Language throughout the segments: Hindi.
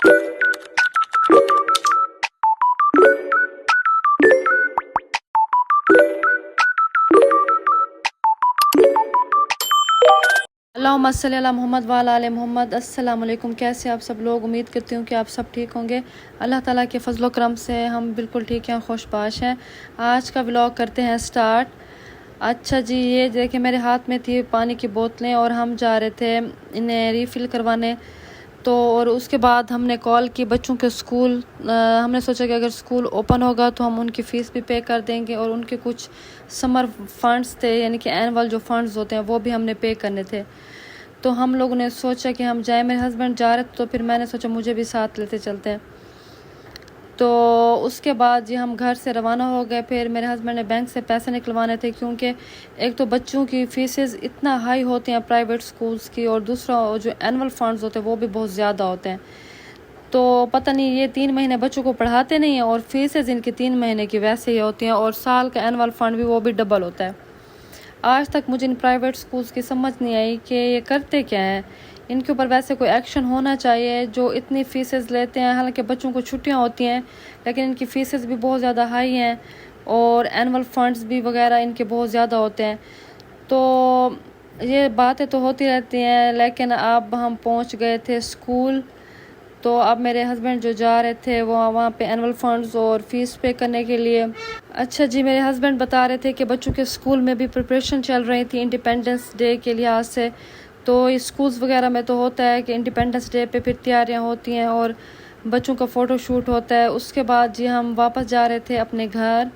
अल्लाहुम्मा सल्ली अला मोहम्मद व अला आले मोहम्मद। अस्सलाम वालेकुम। कैसे आप सब लोग? उम्मीद करती हूँ कि आप सब ठीक होंगे। अल्लाह ताला के फजलो करम से हम बिल्कुल ठीक हैं, खुशबाश हैं। आज का व्लॉग करते हैं स्टार्ट। अच्छा जी, ये देखिए मेरे हाथ में थी पानी की बोतलें और हम जा रहे थे इन्हें रीफ़िल करवाने। तो और उसके बाद हमने कॉल की बच्चों के स्कूल। हमने सोचा कि अगर स्कूल ओपन होगा तो हम उनकी फ़ीस भी पे कर देंगे और उनके कुछ समर फंड्स थे, यानी कि एनुअल जो फंड्स होते हैं वो भी हमने पे करने थे। तो हम लोगों ने सोचा कि हम जाएं। मेरे हस्बैंड जा रहे थे तो फिर मैंने सोचा मुझे भी साथ लेते चलते हैं। तो उसके बाद जी हम घर से रवाना हो गए। फिर मेरे हस्बैंड ने बैंक से पैसे निकलवाने थे, क्योंकि एक तो बच्चों की फ़ीसेस इतना हाई होती हैं प्राइवेट स्कूल्स की, और दूसरा जो एनुअल फंड्स होते हैं वो भी बहुत ज़्यादा होते हैं। तो पता नहीं, ये 3 महीने बच्चों को पढ़ाते नहीं हैं और फीसेस इनकी 3 महीने की वैसे ही होती हैं, और साल का एनुअल फ़ंड भी वो भी डबल होता है। आज तक मुझे इन प्राइवेट स्कूल्स की समझ नहीं आई कि ये करते क्या हैं। इनके ऊपर वैसे कोई एक्शन होना चाहिए जो इतनी फ़ीसेस लेते हैं। हालांकि बच्चों को छुट्टियां होती हैं, लेकिन इनकी फ़ीसेस भी बहुत ज़्यादा हाई हैं और एनुअल फंड्स भी वगैरह इनके बहुत ज़्यादा होते हैं। तो ये बातें तो होती रहती हैं, लेकिन अब हम पहुंच गए थे स्कूल। तो अब मेरे हस्बैंड जो जा रहे थे वो वहाँ पे एनुअल फंड्स और फ़ीस पे करने के लिए। अच्छा जी, मेरे हस्बैंड बता रहे थे कि बच्चों के स्कूल में भी प्रिपरेशन चल रही थी इंडिपेंडेंस डे के लिहाज से। तो स्कूल्स वगैरह में तो होता है कि इंडिपेंडेंस डे पे फिर तैयारियाँ होती हैं और बच्चों का फ़ोटो शूट होता है। उसके बाद जी हम वापस जा रहे थे अपने घर।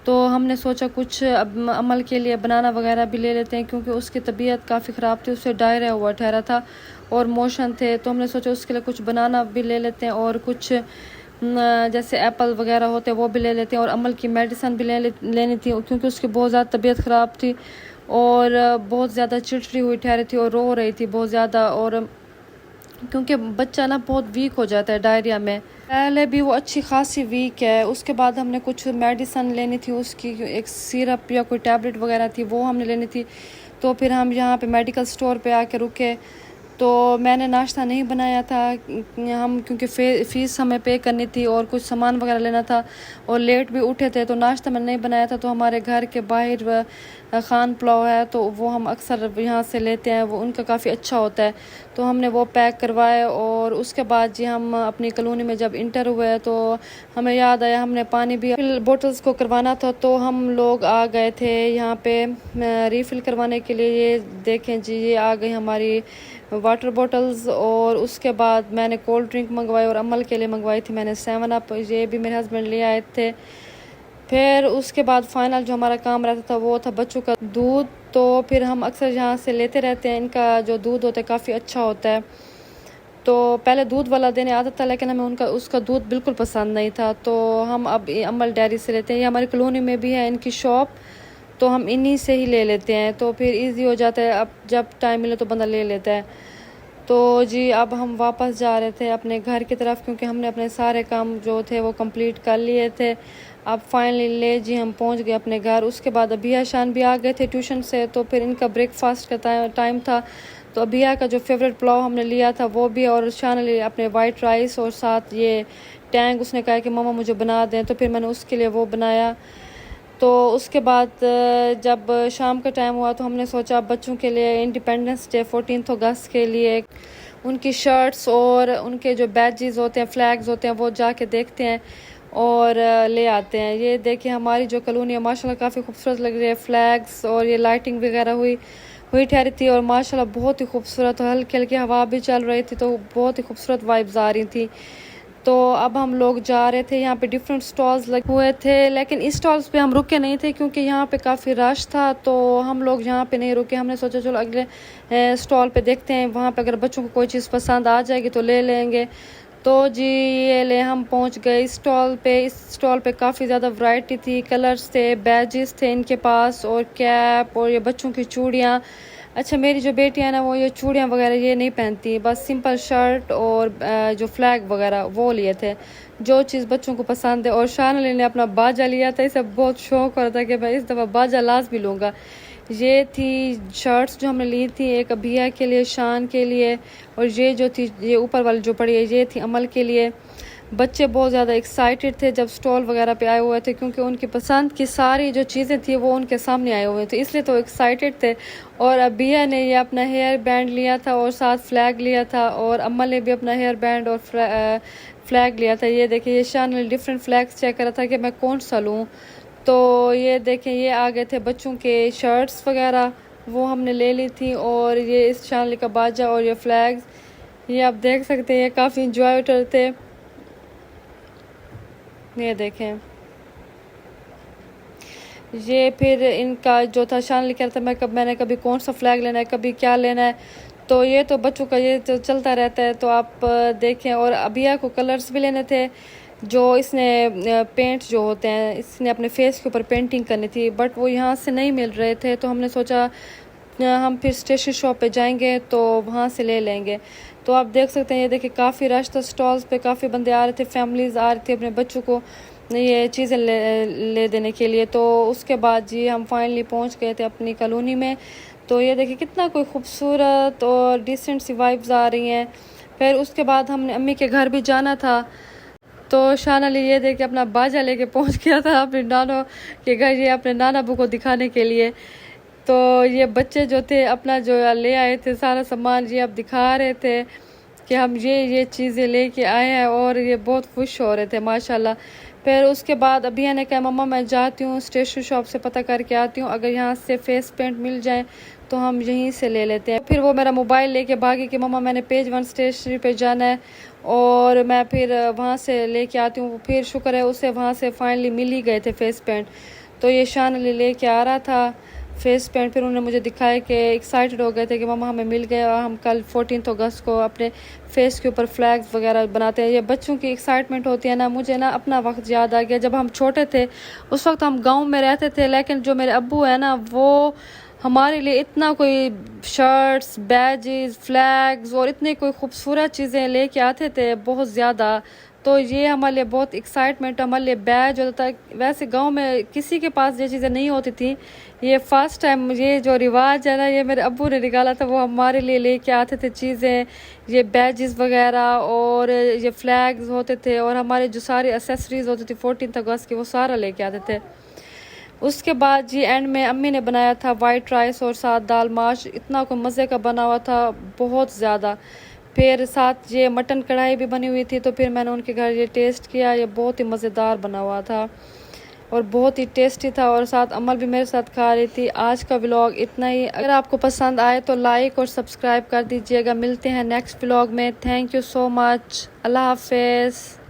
तो हमने सोचा कुछ अमल के लिए बनाना वगैरह भी ले लेते हैं, क्योंकि उसकी तबीयत काफ़ी ख़राब थी, उससे डायरिया हुआ ठहरा था और मोशन थे। तो हमने सोचा उसके लिए कुछ बनाना भी ले लेते हैं और कुछ जैसे एप्पल वगैरह होते हैं वो भी ले लेते हैं, और अमल की मेडिसिन भी लेनी थी, क्योंकि उसकी बहुत ज़्यादा तबीयत ख़राब थी और बहुत ज़्यादा चिड़चिड़ी हुई ठहरी थी और रो रही थी बहुत ज़्यादा। और क्योंकि बच्चा ना बहुत वीक हो जाता है डायरिया में, पहले भी वो अच्छी खासी वीक है। उसके बाद हमने कुछ मेडिसिन लेनी थी, उसकी एक सिरप या कोई टैबलेट वगैरह थी वो हमने लेनी थी। तो फिर हम यहाँ पे मेडिकल स्टोर पे आके रुके। तो मैंने नाश्ता नहीं बनाया था, हम क्योंकि फ़ीस हमें पे करनी थी और कुछ सामान वगैरह लेना था और लेट भी उठे थे, तो नाश्ता मैंने नहीं बनाया था। तो हमारे घर के बाहर खान पुलाव है, तो वो हम अक्सर यहाँ से लेते हैं, वो उनका काफ़ी अच्छा होता है। तो हमने वो पैक करवाए और उसके बाद जी हम अपनी कॉलोनी में जब इंटर हुए तो हमें याद आया हमने पानी भी बोटल्स को करवाना था। तो हम लोग आ गए थे यहाँ पे रीफ़िल करवाने के लिए। ये देखें जी, ये आ गई हमारी वाटर बॉटल्स। और उसके बाद मैंने कोल्ड ड्रिंक मंगवाई और अमल के लिए मंगवाई थी मैंने 7 अप, ये भी मेरे हस्बैंड ले आए थे। फिर उसके बाद फाइनल जो हमारा काम रहता था वो था बच्चों का दूध। तो फिर हम अक्सर यहाँ से लेते रहते हैं, इनका जो दूध होता है काफ़ी अच्छा होता है। तो पहले दूध वाला देने आता था, लेकिन हमें उसका दूध बिल्कुल पसंद नहीं था, तो हम अब अमल डेयरी से लेते हैं। ये हमारी कॉलोनी में भी है इनकी शॉप, तो हम इन्हीं से ही ले लेते हैं। तो फिर इजी हो जाता है, अब जब टाइम मिले तो बंदा ले लेता है। तो जी अब हम वापस जा रहे थे अपने घर की तरफ, क्योंकि हमने अपने सारे काम जो थे वो कंप्लीट कर लिए थे। अब फाइनली ले जी हम पहुंच गए अपने घर। उसके बाद अबिया शान भी आ गए थे ट्यूशन से, तो फिर इनका ब्रेकफास्ट का टाइम था। तो अबिया का जो फेवरेट पुलाव हमने लिया था वो भी, और शान ने अपने वाइट राइस और साथ ये टैंग। उसने कहा कि मम्मा मुझे बना दें, तो फिर मैंने उसके लिए वो बनाया। तो उसके बाद जब शाम का टाइम हुआ तो हमने सोचा बच्चों के लिए इंडिपेंडेंस डे 14 अगस्त के लिए उनकी शर्ट्स और उनके जो बैजेस होते हैं, फ्लैग्स होते हैं, वो जाके देखते हैं और ले आते हैं। ये देखिए हमारी जो कॉलोनी है माशाल्लाह काफ़ी खूबसूरत लग रही है, फ्लैग्स और ये लाइटिंग वगैरह हुई ठहरी थी, और माशाल्लाह बहुत ही खूबसूरत, हल्की हल्की हवा भी चल रही थी, तो बहुत ही खूबसूरत वाइब्स आ रही थी। तो अब हम लोग जा रहे थे, यहाँ पे डिफरेंट स्टॉल्स लगे हुए थे, लेकिन इस स्टॉल्स पे हम रुके नहीं थे क्योंकि यहाँ पे काफ़ी रश था। तो हम लोग यहाँ पे नहीं रुके, हमने सोचा चलो अगले स्टॉल पे देखते हैं, वहाँ पे अगर बच्चों को कोई चीज़ पसंद आ जाएगी तो ले लेंगे। तो जी ये ले हम पहुँच गए इस स्टॉल पे। इस स्टॉल पे काफ़ी ज़्यादा वैरायटी थी, कलर्स थे, बैजेस थे इनके पास, और कैप, और ये बच्चों की चूड़ियाँ। अच्छा, मेरी जो बेटी है ना वो ये चूड़ियाँ वगैरह ये नहीं पहनती, बस सिंपल शर्ट और जो फ्लैग वगैरह वो लिए थे, जो चीज़ बच्चों को पसंद है। और शान अली ने अपना बाजा लिया था, इसे बहुत शौक हो रहा था कि मैं इस दफ़ा बाजा लाजमी लूँगा। ये थी शर्ट्स जो हमने ली थी, एक अबिया के लिए, शान के लिए, और ये जो थी, ये ऊपर वाली जो पड़ी है, ये थी अमल के लिए। बच्चे बहुत ज़्यादा एक्साइटेड थे जब स्टॉल वगैरह पे आए हुए थे, क्योंकि उनकी पसंद की सारी जो चीज़ें थी वो उनके सामने आए हुए थे, इसलिए तो एक्साइटेड थे। और अबिया ने ये अपना हेयर बैंड लिया था और साथ फ्लैग लिया था, और अम्मा ने भी अपना हेयर बैंड और फ्लैग लिया था। ये देखिए, ये शान ने डिफरेंट फ्लैग्स चेक करा था कि मैं कौन सा लूँ। तो ये देखें, ये आ गए थे बच्चों के शर्ट्स वगैरह, वो हमने ले ली थी। और ये इस शान का बाजा और ये फ्लैग्स, ये आप देख सकते हैं, ये काफ़ी इंजॉयबल थे। ये देखें, ये फिर इनका जो था, शान लिखा था मैंने कभी कौन सा फ्लैग लेना है, कभी क्या लेना है। तो ये तो बच्चों का ये तो चलता रहता है, तो आप देखें। और अबिया को कलर्स भी लेने थे, जो इसने पेंट जो होते हैं, इसने अपने फेस के ऊपर पेंटिंग करनी थी, बट वो यहाँ से नहीं मिल रहे थे। तो हमने सोचा हम फिर स्टेशनरी शॉप पे जाएंगे तो वहाँ से ले लेंगे। तो आप देख सकते हैं, ये देखिए काफ़ी रश था स्टॉल्स पे, काफ़ी बंदे आ रहे थे, फैमिलीज़ आ रही थी अपने बच्चों को ये चीज़ें ले देने के लिए। तो उसके बाद जी हम फाइनली पहुँच गए थे अपनी कॉलोनी में। तो ये देखिए कितना कोई खूबसूरत और डिसेंट सी वाइब्स आ रही हैं। फिर उसके बाद हमने अम्मी के घर भी जाना था, तो शान अली ये देख के अपना बाजा लेके पहुंच गया था अपने नानों के घर, ये अपने नाना अबू को दिखाने के लिए। तो ये बच्चे जो थे अपना जो ले आए थे सारा सामान, ये अब दिखा रहे थे कि हम ये चीज़ें लेके आए हैं, और ये बहुत खुश हो रहे थे माशाल्लाह। फिर उसके बाद अभिया ने कहा मम्मा मैं जाती हूँ स्टेशनरी शॉप से पता करके आती हूँ, अगर यहाँ से फेस पेंट मिल जाए तो हम यहीं से ले लेते हैं। फिर वो मेरा मोबाइल लेके भागी कि मम्मा मैंने पेज 1 स्टेशनरी पे जाना है, और मैं फिर वहाँ से लेके आती हूँ। फिर शुक्र है उसे वहाँ से फाइनली मिल ही गए थे फेस पेंट। तो ये शान अली लेके आ रहा था फेस पेंट, फिर उन्होंने मुझे दिखाया कि एक्साइटेड हो गए थे कि मम्मा हमें मिल गया, हम कल 14 अगस्त को अपने फेस के ऊपर फ्लैग्स वगैरह बनाते हैं। ये बच्चों की एक्साइटमेंट होती है ना, मुझे ना अपना वक्त याद आ गया जब हम छोटे थे। उस वक्त हम गांव में रहते थे, लेकिन जो मेरे अब्बू है ना, वो हमारे लिए इतना कोई शर्ट्स, बैजेस, फ्लैग्स और इतनी कोई खूबसूरत चीज़ें लेके आते थे, बहुत ज़्यादा। तो ये हमारे लिए बहुत एक्साइटमेंट, हमारे लिए बैज होता था। वैसे गांव में किसी के पास ये चीज़ें नहीं होती थी, ये फर्स्ट टाइम ये जो रिवाज है ना, ये मेरे अब्बू ने निकाला था। वो हमारे लिए लेके आते थे चीज़ें, ये बैजेस वगैरह और ये फ्लैग्स होते थे, और हमारे जो सारी एसेसरीज होती थी 14 अगस्त की, वो सारा लेके आते थे। उसके बाद जी एंड में अम्मी ने बनाया था वाइट राइस और साथ दाल माश, इतना को मज़े का बना हुआ था, बहुत ज़्यादा। फिर साथ ये मटन कढ़ाई भी बनी हुई थी, तो फिर मैंने उनके घर ये टेस्ट किया, ये बहुत ही मज़ेदार बना हुआ था और बहुत ही टेस्टी था। और साथ अमल भी मेरे साथ खा रही थी। आज का व्लॉग इतना ही। अगर आपको पसंद आए तो लाइक और सब्सक्राइब कर दीजिएगा। मिलते हैं नेक्स्ट व्लॉग में। Thank you so much. अल्लाह हाफिज़।